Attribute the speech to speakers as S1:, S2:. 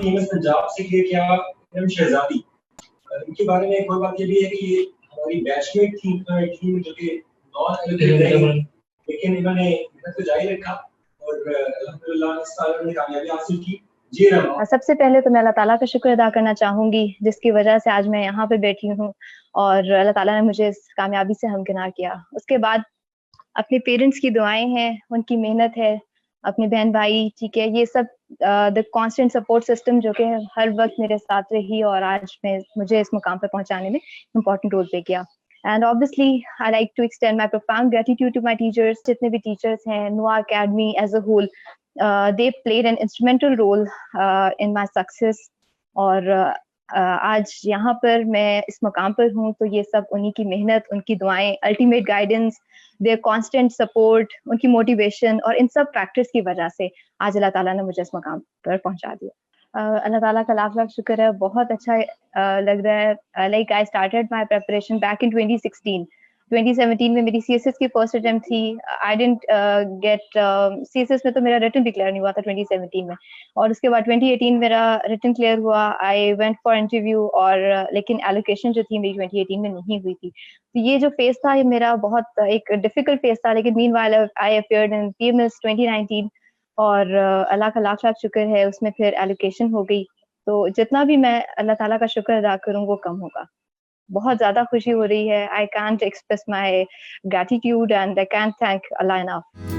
S1: PMS Punjab से clear किया इरम शहजादी। इनके बारे में एक और बात ये भी है कि ये हमारी बैचमेट थी टीम जो कि नॉन एलोकेट रही, लेकिन इन्होंने मेहनत को जारी रखा और अल्हम्दुलिल्लाह इस साल उन्होंने कामयाबी हासिल की। जी इरम।
S2: सबसे पहले तो मैं अल्लाह ताला का शुक्र अदा करना चाहूँगी जिसकी वजह से आज मैं यहाँ पे बैठी हूँ और अल्लाह ताला ने मुझे इस कामयाबी से हमकिनार किया। उसके बाद अपने पेरेंट्स की दुआएं हैं, उनकी मेहनत है, अपने बहन भाई, ठीक है, ये सब द कांस्टेंट सपोर्ट सिस्टम जो कि हर वक्त मेरे साथ रही और आज मुझे इस मुकाम पे पहुंचाने में इम्पोर्टेंट रोल प्ले किया। And obviously, I like to extend my profound gratitude to my teachers. जितने भी teachers हैं, NOA Academy as a whole, they played an instrumental role in my success. और आज यहाँ पर मैं इस मुकाम पर हूँ तो ये सब उन्हीं की मेहनत, उनकी दुआएं, ultimate guidance, their constant support, उनकी मोटिवेशन और इन सब फैक्टर्स की वजह से आज अल्लाह ताला ने मुझे इस मुकाम पर पहुंचा दिया। अल्लाह ताला का लाख लाख शुक्र है, बहुत अच्छा लग रहा है। Like I started my preparation back in 2017 में मेरी सीएसएस की फर्स्ट अटेम्प्ट थी। आई डिडंट गेट सीएसएस में तो मेरा रिटन डिक्लेयर नहीं हुआ था 2017 में, और उसके बाद 2018 मेरा रिटन क्लियर हुआ। आई वेंट फॉर इंटरव्यू और लेकिन एलोकेशन जो थी मेरी 2018 में नहीं हुई थी। तो ये जो फेज था ये मेरा बहुत एक डिफिकल्ट फेज था, लेकिन meanwhile I appeared in PMS 2019 और अल्लाह का लाख लाख शुक्र है उसमें फिर एलोकेशन हो गई। तो जितना भी मैं अल्लाह ताला का शुक्र अदा करूँ वो कम होगा। बहुत ज्यादा खुशी हो रही है। I can't express my gratitude and I can't thank Allah enough.